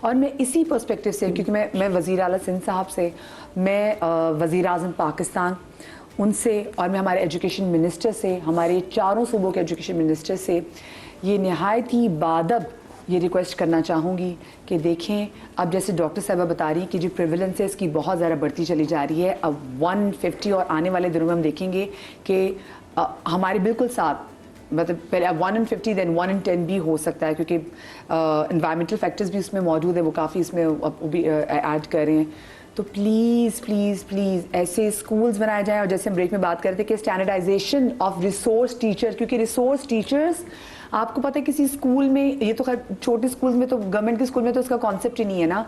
और मैं इसी पर्सपेक्टिव से, क्योंकि मैं वज़ीर आला सिंध साहब से, मैं वज़ीर आज़म पाकिस्तान उनसे, और मैं हमारे एजुकेशन मिनिस्टर से, हमारे चारों सूबों के एजुकेशन मिनिस्टर से ये नहायत ही बादब ये रिक्वेस्ट करना चाहूँगी कि देखें, अब जैसे डॉक्टर साहबा बता रही कि जो प्रिविलेंस है इसकी बहुत ज़्यादा बढ़ती चली जा रही है। अब 150 और आने वाले दिनों में हम देखेंगे कि हमारे बिल्कुल साथ, मतलब पहले 1 in 50 देन 1 in 10 भी हो सकता है, क्योंकि इन्वायरमेंटल फैक्टर्स भी उसमें मौजूद है, वो काफ़ी इसमें भी ऐड कर रहे हैं। तो प्लीज़ प्लीज़ प्लीज़ ऐसे स्कूल्स बनाए जाएं, और जैसे हम ब्रेक में बात कर रहे थे कि स्टैंडर्डाइजेशन ऑफ रिसोर्स टीचर, क्योंकि रिसोर्स टीचर्स आपको पता है किसी स्कूल में, ये तो खैर छोटे स्कूल में, तो गवर्नमेंट के स्कूल में तो उसका कॉन्सेप्ट ही नहीं है ना,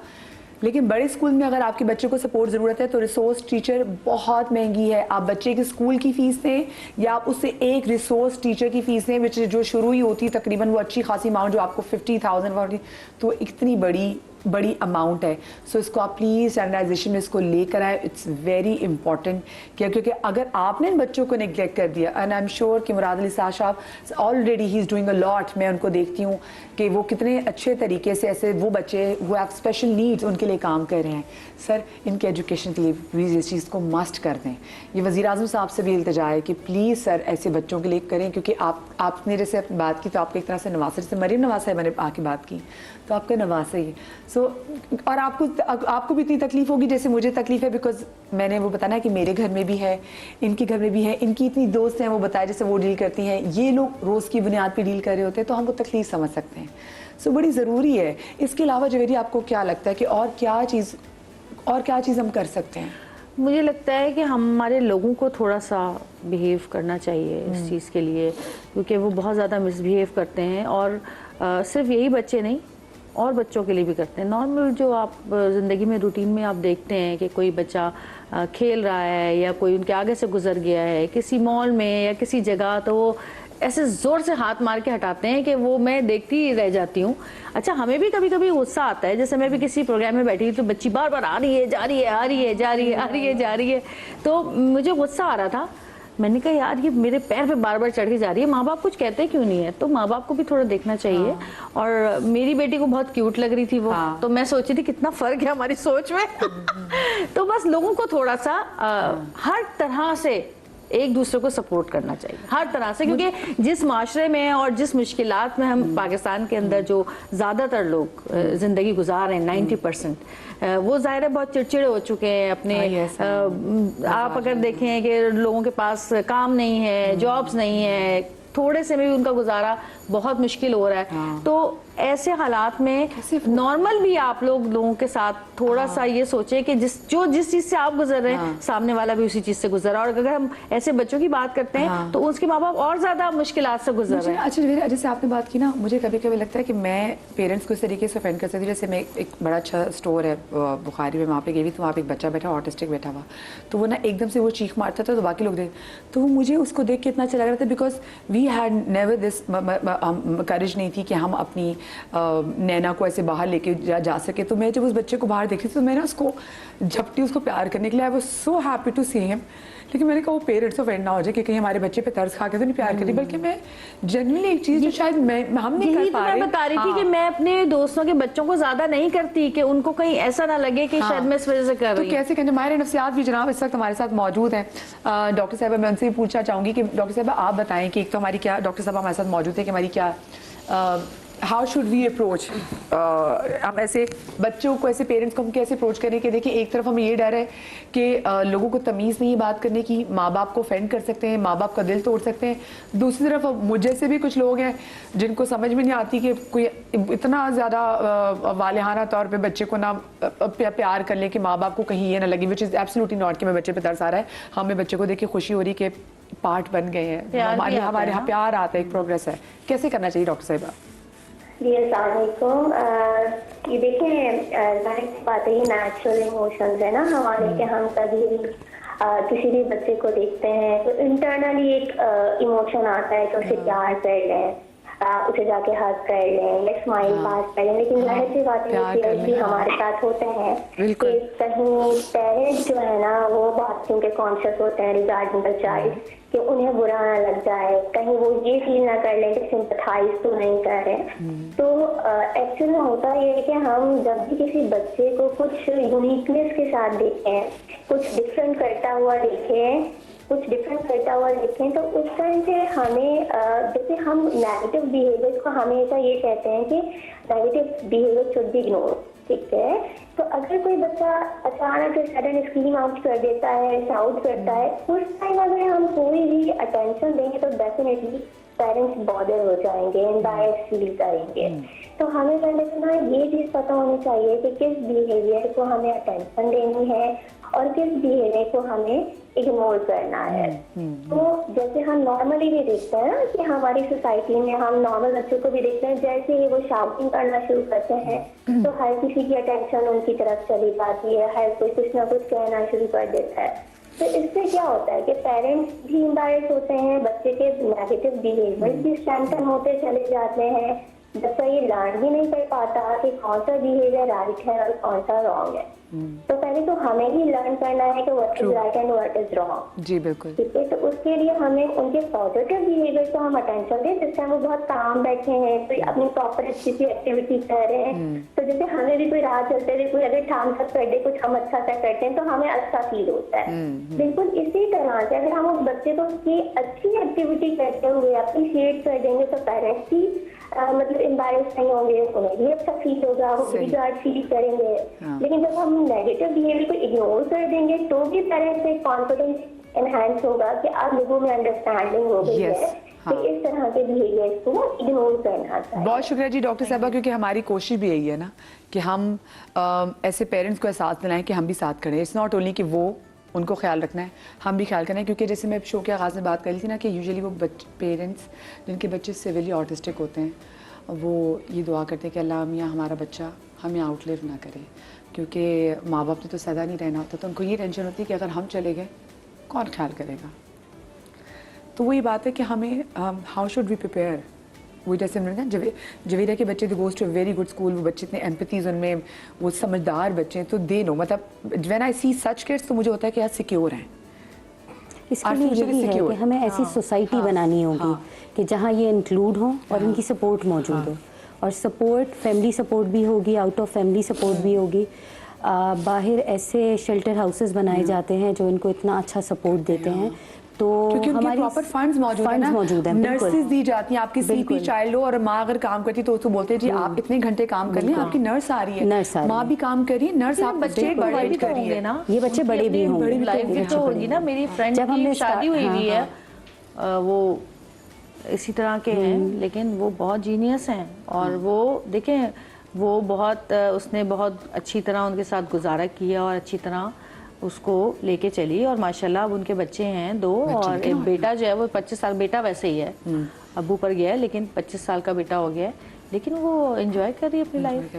लेकिन बड़े स्कूल में अगर आपके बच्चे को सपोर्ट ज़रूरत है तो रिसोर्स टीचर बहुत महंगी है। आप बच्चे के स्कूल की फ़ीस दें या आप उससे एक रिसोर्स टीचर की फ़ीस दें, विच जो शुरू ही होती है तकरीबन वो अच्छी खासी अमाउंट जो आपको 50,000, तो इतनी बड़ी अमाउंट है। सो इसको आप प्लीज़ स्टैंडर्डाइजेशन में इसको लेकर आए, इट्स वेरी इंपॉर्टेंट। क्योंकि अगर आपने इन बच्चों को नेग्लेक्ट कर दिया, एंड आई एम श्योर कि मुराद अली साहब already he is doing a lot, मैं उनको देखती हूँ कि वो कितने अच्छे तरीके से ऐसे वो बच्चे वो हैव स्पेशल नीड्स उनके लिए काम कर रहे हैं। सर इनके एजुकेशन के लिए प्लीज़ इस चीज़ को मस्ट कर दें। ये वज़ीर आज़म साहब से भी इल्तिजा है कि प्लीज़ सर ऐसे बच्चों के लिए करें, क्योंकि आपने जैसे बात की तो आपको एक तरह से नवाज, जैसे मरीम नवाज साहब ने आके बात की तो आपका नवाज ही सो और आपको भी इतनी तकलीफ होगी जैसे मुझे तकलीफ है, बिकॉज मैंने वो बताना कि मेरे घर में भी है, इनके घर में भी है, इनकी इतनी दोस्त हैं, वो बताया जैसे वो डील करती हैं, ये लोग रोज़ की बुनियाद पे डील कर रहे होते हैं, तो हम वो तकलीफ समझ सकते हैं। सो बड़ी ज़रूरी है। इसके अलावा जवेरी आपको क्या लगता है कि और क्या चीज़ हम कर सकते हैं? मुझे लगता है कि हमारे लोगों को थोड़ा सा बिहेव करना चाहिए इस चीज़ के लिए, क्योंकि वो बहुत ज़्यादा मिसबिहेव करते हैं, और सिर्फ यही बच्चे नहीं और बच्चों के लिए भी करते हैं। नॉर्मल जो आप ज़िंदगी में रूटीन में आप देखते हैं कि कोई बच्चा खेल रहा है या कोई उनके आगे से गुजर गया है किसी मॉल में या किसी जगह, तो वो ऐसे ज़ोर से हाथ मार के हटाते हैं कि वो मैं देखती रह जाती हूँ। अच्छा, हमें भी कभी कभी गुस्सा आता है, जैसे मैं भी किसी प्रोग्राम में बैठी तो बच्ची बार बार आ रही है जा रही है, आ रही है जा रही है, आ रही है जा रही है, तो मुझे गुस्सा आ रहा था। मैंने कहा यार ये मेरे पैर पे बार बार चढ़ के जा रही है, माँ बाप कुछ कहते क्यों नहीं है? तो माँ बाप को भी थोड़ा देखना चाहिए। और मेरी बेटी को बहुत क्यूट लग रही थी वो, तो मैं सोची थी कितना फर्क है हमारी सोच में। तो बस लोगों को थोड़ा सा हर तरह से एक दूसरे को सपोर्ट करना चाहिए, हर तरह से, क्योंकि जिस माशरे में और जिस मुश्किलात में हम पाकिस्तान के अंदर जो ज़्यादातर लोग ज़िंदगी गुजार रहे हैं 90%, वो ज़ाहिर है बहुत चिड़चिड़े हो चुके हैं अपने। आप अगर देखें कि लोगों के पास काम नहीं है, जॉब्स नहीं है, थोड़े से में भी उनका गुजारा बहुत मुश्किल हो रहा है। तो ऐसे हालात में नॉर्मल भी आप लोगों के साथ थोड़ा सा ये सोचे कि जिस चीज से आप गुजर रहे हैं सामने वाला भी उसी चीज से गुजर रहा है। और अगर हम ऐसे बच्चों की बात करते हैं तो उसके माँ बाप और ज्यादा मुश्किलात से गुजर रहे हैं। अच्छा, जैसे आपने बात की ना, मुझे कभी कभी लगता है कि मैं पेरेंट्स को इस तरीके से ऑफेंड कर सकती हूँ। जैसे मैं एक बड़ा अच्छा स्टोर है बुखारी में, वहाँ पे गई थी, तो वहाँ पे एक बच्चा बैठा, ऑटिस्टिक बैठा हुआ, तो वो ना एकदम से वो चीख मारता था, तो बाकी लोग देख, तो मुझे उसको देख के इतना अच्छा लग रहा था, because we had never this courage नहीं थी कि हम अपनी नैना को ऐसे बाहर लेके जा सके। तो मैं जब उस बच्चे को बाहर देखी थी तो मैंने उसको झपटी, उसको प्यार करने के लिए, I was so happy to see him. लेकिन मैंने कहा वो पेरेंट्स ऑफेंड ना हो जाए कि कहीं हमारे बच्चे पे तरस खा के तो नहीं प्यार करी, बल्कि मैं जनरली एक चीज़ जो शायद हम नहीं कर पा रहे। मैं बता रही थी कि मैं अपने दोस्तों के बच्चों को ज्यादा नहीं करती कि उनको कहीं ऐसा ना लगे कि शायद मैं इस वजह से कर रही हूं। तो कैसे कहें, माहिर नफ्सियात भी जनाब इस वक्त हमारे साथ मौजूद हैं। डॉक्टर साहबा, मैं उनसे भी पूछना चाहूँगी कि डॉक्टर साहबा आप बताएं कि एक तो हमारी क्या, डॉक्टर साहबा हमारे साथ मौजूद है कि हमारी क्या हाउ शुड वी अप्रोच, हम ऐसे बच्चों को, ऐसे पेरेंट्स को हम कैसे अप्रोच करें कि देखिए एक तरफ हमें ये डर है कि लोगों को तमीज़ नहीं बात करने की, माँ बाप को ऑफेंड कर सकते हैं, माँ बाप का दिल तोड़ सकते हैं। दूसरी तरफ मुझ जैसे भी कुछ लोग हैं जिनको समझ में नहीं आती कि कोई इतना ज़्यादा वालिहाना तौर पर बच्चे को ना प्यार कर ले कि माँ बाप को कहीं ये ना लगे, विच इज़ एब्सोल्युटली नॉट कि मैं बच्चे पर तरस आ रहा है, हमें बच्चे को देख के खुशी हो रही कि पार्ट बन गए हैं, हमारे यहाँ प्यार आता है, एक प्रोग्रेस है। कैसे करना चाहिए डॉक्टर साहिबा? जी अस्सलाम वालेकुम। ये देखें, जाहिर सी बात है, ये नेचुरल इमोशंस है ना हमारे, कि हम कभी भी किसी भी बच्चे को देखते हैं तो इंटरनली एक इमोशन आता है कि उसे प्यार कर लें। उसे जाके हग कर लें या स्माइल पास कर लें, लेकिन जाहिर सी बात है पेरेंट्स भी हमारे साथ होते हैं कि कहीं पेरेंट्स जो है ना वो बहुत क्योंकि कॉन्शियस होते हैं रिगार्डिंग द चाइल्ड कि उन्हें बुरा ना लग जाए, कहीं वो ये फील ना कर लें कि सिंपथाइज तो नहीं कर रहे। तो एक्चुअली होता ये है कि हम जब भी किसी बच्चे को कुछ यूनिकनेस के साथ देखें, कुछ डिफरेंट करता हुआ देखें तो उस टाइम पे हमें जैसे हम नेगेटिव बिहेवियर को हमेशा ये कहते हैं कि negative behaviour should be ignore, ठीक है। तो अगर कोई बच्चा अचानक से सडन स्क्रीम आउट कर देता है, शाउट करता है, उस टाइम अगर हम कोई भी अटेंशन देंगे तो डेफिनेटली पेरेंट्स बॉदर हो जाएंगे, एम्बारेस फील करेंगे। तो हमें पहले ना ये चीज पता होनी चाहिए कि किस बिहेवियर को हमें अटेंशन देनी है और किस बिहेवियर को हमें इग्नोर करना है। तो जैसे हम नॉर्मली भी देखते हैं ना कि हमारी सोसाइटी में हम नॉर्मल बच्चों को भी देखते हैं, जैसे ही वो शाउटिंग करना शुरू करते हैं तो हर किसी की अटेंशन उनकी तरफ चली जाती है, हर कोई कुछ ना कुछ कहना शुरू कर देता है। तो इससे क्या होता है कि पेरेंट्स भी एम्बारेस होते हैं, बच्चे के नेगेटिव बिहेवियर भी स्ट्रेंथन होते चले जाते हैं, बच्चा ये लर्न भी नहीं कर पाता कि कौन सा बिहेवियर राइट है और कौन सा रॉन्ग है। तो पहले तो हमें ही लर्न करना है कि what is right and what is wrong. जी बिल्कुल, ठीक है। तो उसके लिए हमें उनके पॉजिटिव बिहेवियर को हम अटेंशन दें, जिससे हम बहुत काम बैठे हैं, कोई अपनी प्रॉपर अच्छी सी एक्टिविटी कर रहे हैं, तो जैसे हमें भी कोई राह चलते हुए कोई अगर ठाम तक कर दे, कुछ हम अच्छा सा करते हैं तो हमें अच्छा फील होता है। बिल्कुल इसी तरह से अगर हम उस बच्चे को उसकी अच्छी एक्टिविटी करते हुए अप्रिशिएट कर देंगे तो पेरेंट्स भी मतलब एम्बारेस नहीं होंगे, उन्हें भी अच्छा फील होगा, वो भी गार्ड फील करेंगे। लेकिन जब हम नेगेटिव बिहेवियर को इग्नोर कर देंगे तो भी पेरेंट्स में कॉन्फिडेंस एनहांस होगा कि आप लोगों में अंडरस्टैंडिंग हो गई है कि इस तरह के बिहेवियर को इग्नोर करना चाहिए। बहुत शुक्रिया जी डॉक्टर साहबा, क्योंकि हमारी कोशिश भी यही है ना कि हम ऐसे पेरेंट्स को एहसास दिलाएं कि हम भी साथ खड़े हैं। इट्स नॉट ओनली कि वो उनको ख्याल रखना है, हम भी ख्याल करना है। क्योंकि जैसे मैं शो के आगाज़ में बात कर रही थी ना कि यूजुअली वो पेरेंट्स जिनके बच्चे सिविली ऑटिस्टिक होते हैं वो ये दुआ करते हैं कि अल्लाह मियाँ हमारा बच्चा हमें आउटलिव ना करे, क्योंकि माँ बाप ने तो सदा नहीं रहना होता, तो उनको ये टेंशन होती है कि अगर हम चले गए कौन ख्याल करेगा। तो वही बात है कि हमें हाउ शुड वी प्रिपेयर। वो जैसे हमने ना जवेरा के बच्चे they goes to a very good school, वो बच्चे इतने एम्पैथीज उनमें, वो समझदार बच्चे हैं, तो दे नो मतलब when I see such kids तो मुझे होता है कि यार सिक्योर हैं। इसके लिए यही है कि हमें ऐसी सोसाइटी बनानी होगी कि जहाँ ये इंक्लूड हो और इनकी सपोर्ट मौजूद हो, और सपोर्ट फैमिली सपोर्ट भी होगी, आउट ऑफ फैमिली सपोर्ट भी होगी। बाहर ऐसे शेल्टर हाउसेस बनाए जाते हैं जो इनको इतना अच्छा सपोर्ट देते हैं, तो क्योंकि हमारे प्रॉपर फंड्स मौजूद हैं, नर्सेज दी जाती हैं। आपकी सीपी चाइल्ड हो और माँ अगर काम करती तो उसको बोलते हैं जी आप इतने घंटे काम कर लें, आपकी नर्स आ रही है, माँ भी काम कर रही है, नर्स आप बच्चे बड़े भी तो होंगे ना, ये बच्चे बड़े भी होंगे, लाइफ भी तो होगी ना। मेरी फ्रेंड की शादी हुई हुई है, वो इसी तरह के हैं, लेकिन वो बहुत जीनियस हैं और वो देखें वो बहुत उसने बहुत अच्छी तरह उनके साथ गुजारा किया और अच्छी तरह उसको लेके चली, और माशाल्लाह अब उनके बच्चे हैं 2 और एक बेटा जो है वो 25 साल, बेटा वैसे ही है अब्बू पर गया है लेकिन 25 साल का बेटा हो गया है, लेकिन वो एंजॉय कर रही है अपनी लाइफ।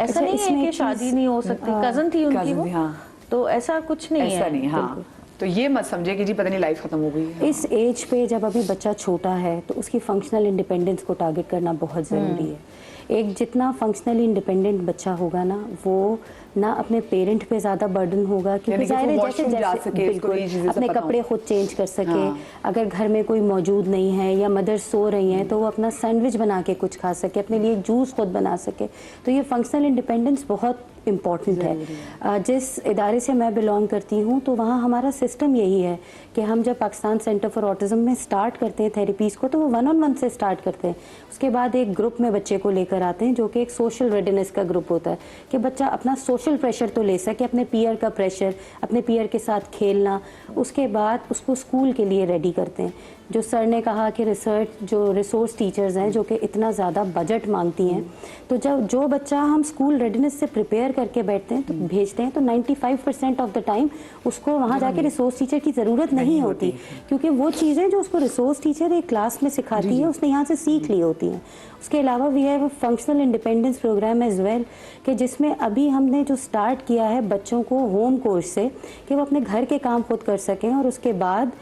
ऐसा नहीं है कि शादी नहीं हो सकती, कजन थी उनकी वो, तो ऐसा कुछ नहीं है। तो ये मत समझे कि जी पता नहीं लाइफ खत्म हो गई है। इस एज पे जब अभी बच्चा छोटा है तो उसकी फंक्शनल इंडिपेंडेंस को टारगेट करना बहुत ज़रूरी है। एक जितना फंक्शनली इंडिपेंडेंट बच्चा होगा ना, वो ना अपने पेरेंट पे ज़्यादा बर्डन होगा, क्योंकि ज़ाहिर है जैसे बिल्कुल अपने कपड़े खुद चेंज कर सके, अगर घर में कोई मौजूद नहीं है या मदर सो रही हैं तो वो अपना सैंडविच बना के कुछ खा सके, अपने लिए जूस खुद बना सके। तो ये फंक्शनल इंडिपेंडेंस बहुत इम्पॉर्टेंट है। जिस इदारे से मैं बिलोंग करती हूँ तो वहाँ हमारा सिस्टम यही है कि हम जब पाकिस्तान सेंटर फॉर ऑटिज़म में स्टार्ट करते हैं थेरेपीज़ को, तो वो 1-on-1 से स्टार्ट करते हैं। उसके बाद एक ग्रुप में बच्चे को लेकर आते हैं जो कि एक सोशल रेडीनेस का ग्रुप होता है कि बच्चा अपना सोशल प्रेशर तो ले सके, अपने पीयर का प्रेशर, अपने पीयर के साथ खेलना। उसके बाद उसको स्कूल के लिए रेडी करते हैं। जो सर ने कहा कि रिसोर्स टीचर्स हैं जो कि इतना ज़्यादा बजट मांगती हैं, तो जब जो बच्चा हम स्कूल रेडीनेस से प्रिपेयर करके बैठते हैं तो भेजते हैं, तो 95% ऑफ द टाइम उसको वहाँ जाके रिसोर्स टीचर की ज़रूरत नहीं होती, क्योंकि वो चीज़ें जो उसको रिसोर्स टीचर एक क्लास में सिखाती है उसने यहाँ से सीख ली होती हैं। उसके अलावा we have functional independence program as well, कि जिसमें अभी हमने जो स्टार्ट किया है बच्चों को होम कोर्स से, कि वो अपने घर के काम खुद कर सकें और उसके बाद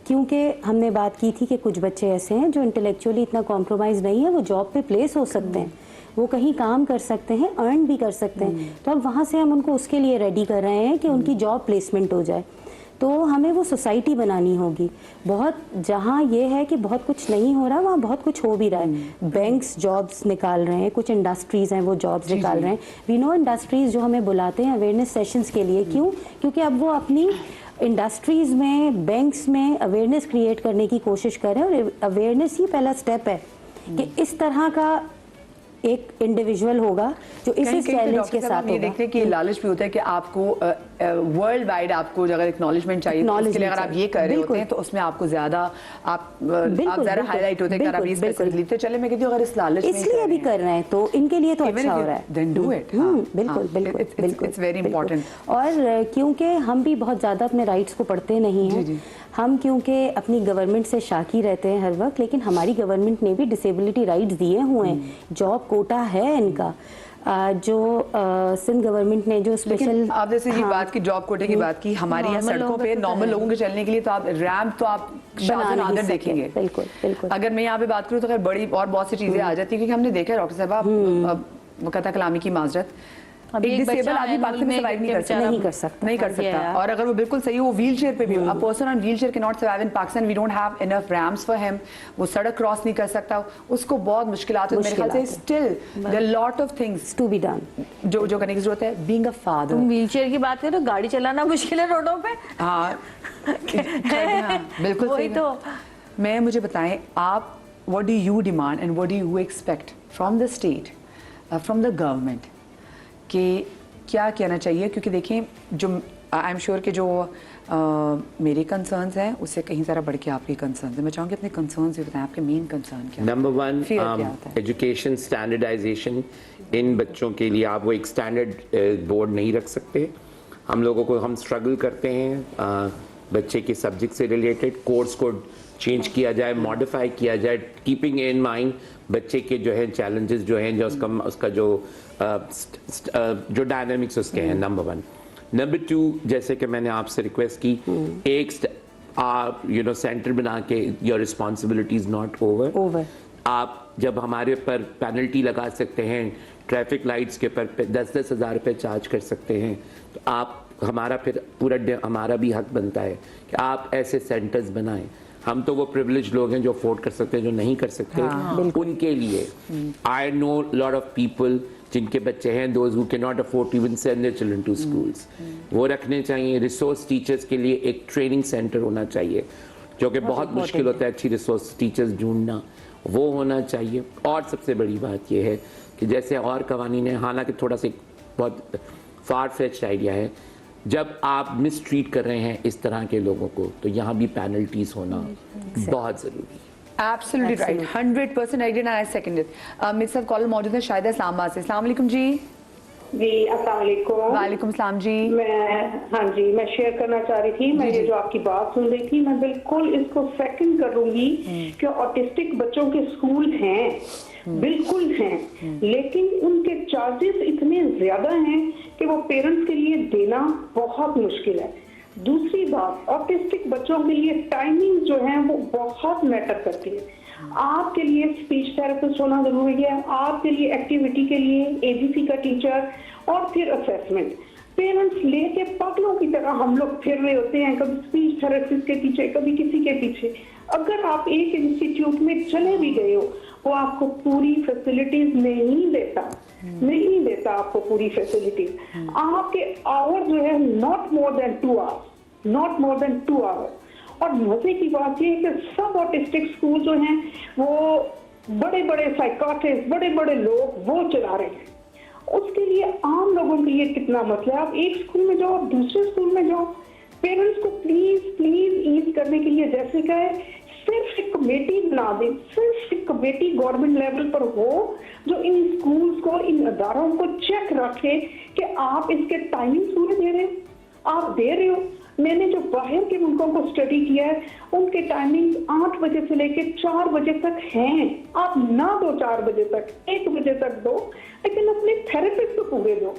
क्योंकि हमने बात की थी कि कुछ बच्चे ऐसे हैं जो इंटेलेक्चुअली इतना कॉम्प्रोमाइज़ नहीं है, वो जॉब पे प्लेस हो सकते हैं, वो कहीं काम कर सकते हैं, अर्न भी कर सकते हैं, तो अब वहाँ से हम उनको उसके लिए रेडी कर रहे हैं कि उनकी जॉब प्लेसमेंट हो जाए। तो हमें वो सोसाइटी बनानी होगी। बहुत जहाँ ये है कि बहुत कुछ नहीं हो रहा, वहाँ बहुत कुछ हो भी रहा है। बैंक्स जॉब्स निकाल रहे हैं, कुछ इंडस्ट्रीज़ हैं वो जॉब्स निकाल रहे हैं। वी नो इंडस्ट्रीज़ जो हमें बुलाते हैं अवेयरनेस सेशंस के लिए, क्यों? क्योंकि अब वो अपनी इंडस्ट्रीज़ में, बैंक्स में अवेयरनेस क्रिएट करने की कोशिश कर रहे हैं, और अवेयरनेस ही पहला स्टेप है कि इस तरह का एक इंडिविजुअल होगा जो इस चैलेंज के साथ होगा। ये देखते हैं कि लालच भी होता है कि आपको वर्ल्ड वाइड आपको अगर एक्नॉलेजमेंट चाहिए तो उसके लिए अगर आप ये कर रहे होते हैं तो उसमें आपको ज्यादा आप ज़्यादा हाईलाइट होते हैं कि आप ये स्पेसिफिकली तो चले मैं कहती हूँ अगर इस लालच में इसलिए भी कर रहे हैं तो इनके लिए तो अच्छा हो रहा है। Then do it. बिल्कुल बिल्कुल बिल्कुल, इट्स वेरी इंपॉर्टेंट। और क्योंकि हम भी बहुत ज़्यादा अपने राइट्स को पढ़ते नहीं हैं, हम क्योंकि अपनी गवर्नमेंट से शाकी रहते हैं हर वक्त, लेकिन हमारी गवर्नमेंट ने भी डिसेबिलिटी राइट्स दिए हुए हैं, जॉब कोटा है इनका। जो सिंध गवर्नमेंट ने जो स्पेशल, आप जैसे ये बात की जॉब कोटे की बात की, हमारे यहाँ सड़कों पे नॉर्मल लोगों के चलने के लिए तो आप रैंप तो आप शाहजहां देखेंगे। बिल्कुल बिल्कुल। अगर मैं यहाँ पे बात करूँ तो खैर बड़ी और बहुत सी चीजें आ जाती है, क्योंकि हमने देखा है डॉक्टर साहब कथा कलामी की माजरत, एक डिसेबल आदमी बाथरूम में सर्वाइव नहीं कर सकता। और अगर वो बिल्कुल सही हो, व्हील चेयर पे भी हो, a person on wheelchair can not survive in Pakistan, we don't have enough ramps for him, वो सड़क क्रॉस नहीं कर सकता, उसको बहुत मुश्किलात है। मेरे ख्याल से still there are lot of things to be done जो करने की जरूरत है। बीइंग अ फादर, तुम व्हील चेयर की बात करो, गाड़ी चलाना मुश्किल है रोडों पे। हाँ बिल्कुल वही तो। मैं मुझे बताएं आप, what do you demand and what do you expect from the state, from the government, कि क्या कहना चाहिए? क्योंकि देखें जो आई एम श्योर कि जो मेरे कंसर्न्स हैं उससे कहीं ज़रा बढ़ के आपके कंसर्न्स हैं। मैं चाहूँगी अपने कंसर्न्स भी बताएं, आपके मेन कंसर्न क्या? Number one, education standardization. इन बच्चों के लिए आप वो एक स्टैंडर्ड बोर्ड नहीं रख सकते। हम लोगों को, हम स्ट्रगल करते हैं बच्चे के सब्जेक्ट से रिलेटेड, कोर्स को चेंज किया जाए, मॉडिफाई किया जाए, कीपिंग इन माइंड बच्चे के जो है चैलेंजेस जो हैं, जो उसका जो डायनामिक्स उसके हैं। Number one. नंबर टू, जैसे कि मैंने आपसे रिक्वेस्ट की, एक सेंटर बना के, your responsibility is not over. आप जब हमारे पर पेनल्टी लगा सकते हैं, ट्रैफिक लाइट्स के पर 10-10 हज़ार रुपये चार्ज कर सकते हैं, तो आप हमारा फिर पूरा हमारा भी हक बनता है कि आप ऐसे सेंटर्स बनाएं। हम तो वो प्रिविलेज लोग हैं जो अफोर्ड कर सकते हैं, जो नहीं कर सकते उनके लिए। I know lot of people जिनके बच्चे हैं, those who can not afford to even send their children to schools, वो रखने चाहिए। रिसोर्स टीचर्स के लिए एक ट्रेनिंग सेंटर होना चाहिए, जो कि बहुत मुश्किल होता है अच्छी रिसोर्स टीचर्स ढूंढना, वो होना चाहिए। और सबसे बड़ी बात यह है कि जैसे और कवानीन है, हालांकि थोड़ा सा बहुत फार फेच्ड आइडिया है, जब आप मिसट्रीट कर रहे हैं इस तरह के लोगों को, तो यहाँ भी पेनल्टीज होना बहुत जरूरी है। Absolutely right, 100% I did and I seconded. मेरे साथ कॉलर मौजूद है शायद इस्लामाबाद से। अस्सलाम वालेकुम जी। जी अस्सलाम वालेकुम। वालेकुम सलाम जी। मैं शेयर करना चाह रही थी, मैं ये जो आपकी बात सुन रही थी, मैं बिल्कुल इसको सेकंड करूंगी कि ऑटिस्टिक बच्चों के स्कूल हैं, बिल्कुल हैं, लेकिन उनके चार्जेस इतने ज्यादा हैं कि वो पेरेंट्स के लिए देना बहुत मुश्किल है। दूसरी बात, ऑटिस्टिक बच्चों के लिए टाइमिंग जो है वो बहुत मैटर करती है। आपके लिए स्पीच थेरेपिस्ट होना जरूरी है, आपके लिए एक्टिविटी के लिए एबीसी का टीचर, और फिर असेसमेंट। पेरेंट्स लेके पागलों की तरह हम लोग फिर रहे होते हैं, कभी स्पीच थेरेपिस्ट के पीछे, कभी किसी के पीछे। अगर आप एक इंस्टीट्यूट में चले भी गए हो, वो आपको पूरी फैसिलिटीज नहीं देता आपको पूरी फैसिलिटीज। आपके आवर जो है नॉट मोर देन 2 आवर्स। और मजे की बात ये है कि सब ऑटिस्टिक स्कूल जो हैं वो बड़े बड़े साइकाट्रिस्ट, बड़े बड़े लोग वो चला रहे हैं। उसके लिए आम लोगों के लिए कितना मसला है। आप एक स्कूल में जाओ, दूसरे स्कूल में जाओ, पेरेंट्स को प्लीज ईज करने के लिए जैसे कहे, सिर्फ एक कमेटी बना दे, सिर्फ एक कमेटी गवर्नमेंट लेवल पर हो जो इन स्कूल्स को, इन अदारों को चेक रखे कि आप इसके टाइमिंग पूरे दे रहे हो, आप दे रहे हो। मैंने जो बाहर के मुल्कों को स्टडी किया है, उनके टाइमिंग 8 बजे से लेकर 4 बजे तक हैं। आप ना दो 4 बजे तक, 1 बजे तक दो, लेकिन अपने थेरेपिस्ट को पूरे दो।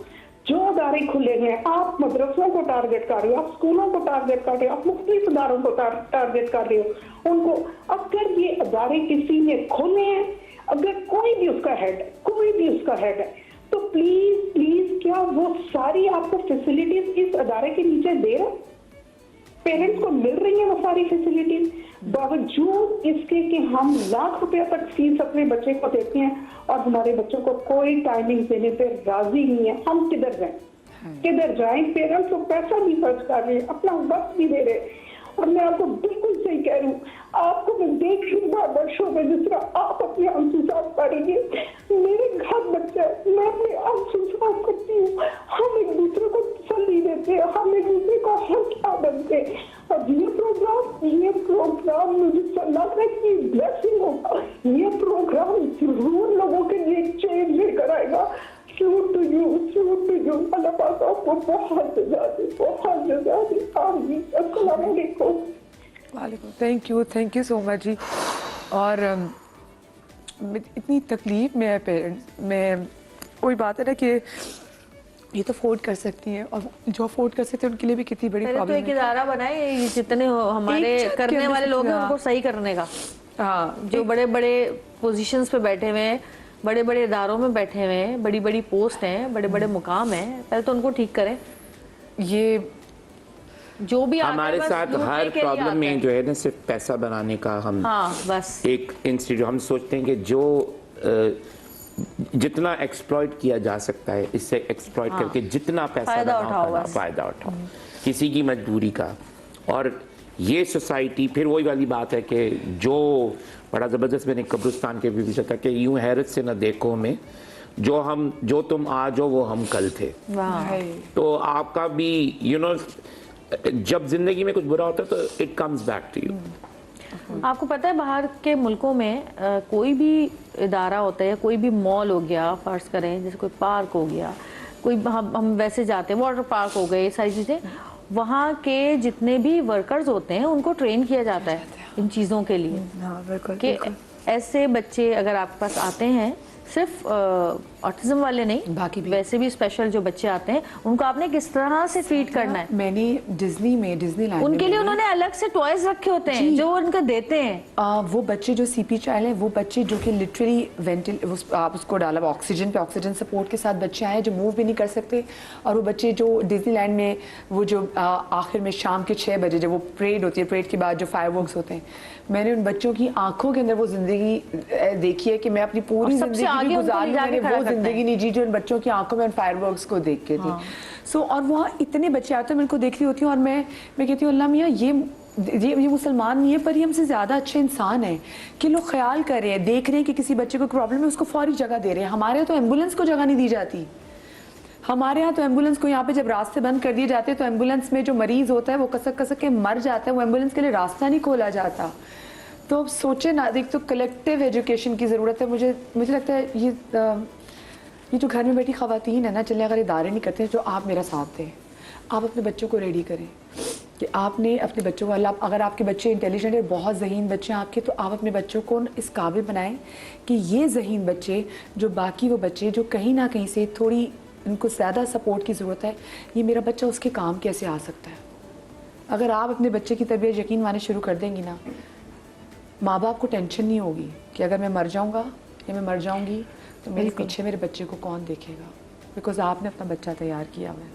जो अदारे खुले हैं, आप मदरसों को टारगेट कर रहे हो, आप स्कूलों को टारगेट कर रहे हो, आप मुख्तलिफ अदारों को टारगेट कर रहे हो उनको। अगर ये अदारे किसी ने खोले हैं, अगर कोई भी उसका हेड है, तो प्लीज प्लीज क्या वो सारी आपको फैसिलिटीज इस अदारे के नीचे दे रहे? पेरेंट्स को मिल रही है वो सारी फैसिलिटीज, बावजूद इसके कि हम लाख रुपया तक फीस अपने बच्चे को देते हैं और हमारे बच्चों को कोई टाइमिंग देने पे राजी नहीं है। हम किधर जाएं? पेरेंट्स को पैसा भी खर्च कर रहे हैं, अपना वक्त भी दे रहे हैं। और मैं आपको बिल्कुल सही कह रही हूँ, आपको मैं देख रही हूँ वर्षों में जिस तरह आप अपने आंसू साफ करेंगे, मेरे घर बच्चा है, मैं अपने आंसू साफ करती हूँ। हम एक दूसरे को तसल्ली देते हैं, हम एक दूसरे को हौसला बनते हैं। और ये प्रोग्राम मुझे लग रहा है कि ब्लेसिंग होगा। ये प्रोग्राम जरूर लोगों के लिए चेंज लेकर आएगा। Salute to you. अल्लाह पाक आपको बहुत जज़ा दे। आमीन। अस्सलाम वालेकुम। वालेकुम, थैंक यू सो मच जी। और इतनी तकलीफ में है पेरेंट्स में, कोई बात है ना कि ये तो अफोर्ड कर सकती हैं, और जो अफोर्ड कर सकते हैं उनके लिए भी कितनी बड़ी प्रॉब्लम तो एक इदारा बनाए जितने हमारे करने वाले लोग हैं उनको सही करने का। हाँ, जो बड़े बड़े पोजीशंस पे बैठे हुए हैं, बड़े बड़े इदारों में बैठे हुए हैं, बड़ी बड़ी पोस्ट हैं, बड़े बड़े मुकाम हैं, पहले तो उनको ठीक करें। ये जो भी हमारे साथ हर प्रॉब्लम में जो है ना सिर्फ पैसा बनाने का हम बस एक इंस्टीट्यूट हम सोचते हैं कि जो जितना एक्सप्लॉइट किया जा सकता है इससे एक्सप्लॉइट करके जितना पैसा फायदा उठाओ किसी की मजबूरी का। और ये सोसाइटी फिर वही वाली बात है कि जो बड़ा ज़बरदस्त मैंने कब्रिस्तान के भी पूछा था कि यूं हैरत से न देखो में जो तुम आज हो वो हम कल थे। तो आपका भी जब जिंदगी में कुछ बुरा होता है तो it comes back to you. आपको पता है बाहर के मुल्कों में कोई भी इदारा होता है या कोई भी मॉल हो गया, फर्ज करें जैसे कोई पार्क हो गया, कोई हम वैसे जाते हैं, वाटर पार्क हो गए, ये सारी चीज़ें, वहाँ के जितने भी वर्कर्स होते हैं उनको ट्रेन किया जाता है इन चीज़ों के लिए कि ऐसे बच्चे अगर आपके पास आते हैं, सिर्फ ऑटिज्म वाले नहीं, बाकी भी वैसे भी स्पेशल जो बच्चे आते हैं उनको आपने किस तरह से ट्रीट करना है। मैंने डिज्नीलैंड उनके लिए उन्होंने अलग से टॉयज रखे होते हैं जो उनको देते हैं। वो बच्चे जो सीपी चाइल्ड हैं, वो बच्चे जो कि लिटरली आप उसको डाला ऑक्सीजन सपोर्ट के साथ बच्चे आए जो मूव भी नहीं कर सकते। और वो बच्चे जो डिज्नीलैंड में वो जो आखिर में शाम के 6 बजे जब वो परेड होती है, परेड के बाद जो फायरवर्क्स होते हैं, मैंने उन बच्चों की आंखों के अंदर वो जिंदगी देखी है कि मैं अपनी पूरी जिंदगी गुजारी, मैंने वो जिंदगी नहीं जी जो उन बच्चों की आंखों में उन फायरवर्क्स को देख के थी। सो और वहाँ इतने बच्चे आते हैं, मैं उनको देख रही होती हूँ और मैं कहती हूँ अल्लाह मियाँ ये मुसलमान नहीं है पर ये हमसे ज़्यादा अच्छे इंसान हैं कि लोग ख्याल कर रहे हैं, देख रहे हैं कि किसी बच्चे को प्रॉब्लम है, उसको फौरी जगह दे रहे हैं। हमारे यहाँ तो एम्बुलेंस को जगह नहीं दी जाती। हमारे यहाँ तो एम्बुलेंस को यहाँ पे जब रास्ते बंद कर दिए जाते हैं तो एम्बुलेंस में जो मरीज होता है वो कसक कसक के मर जाता है, वो एम्बुलेंस के लिए रास्ता नहीं खोला जाता। तो अब सोचे ना, देख तो कलेक्टिव एजुकेशन की ज़रूरत है। मुझे लगता है ये जो घर में बैठी ख़वातीन है ना, चले अगर इदारे नहीं करते जो आप मेरा साथ दें, आप अपने बच्चों को रेडी करें कि आपने अपने बच्चों को, अगर आपके बच्चे इंटेलिजेंट है, बहुत ज़हीन बच्चे हैं आपके, तो आप अपने बच्चों को इस काबिल बनाएं कि ये ज़हीन बच्चे जो बाकी वो बच्चे जो कहीं ना कहीं से थोड़ी उनको ज़्यादा सपोर्ट की ज़रूरत है, ये मेरा बच्चा उसके काम कैसे आ सकता है। अगर आप अपने बच्चे की तरबियत यकीन माने शुरू कर देंगी ना, माँ बाप को टेंशन नहीं होगी कि अगर मैं मर जाऊँगा या मैं मर जाऊँगी तो मेरे पीछे मेरे बच्चे को कौन देखेगा, बिकॉज आपने अपना बच्चा तैयार किया हुआ है।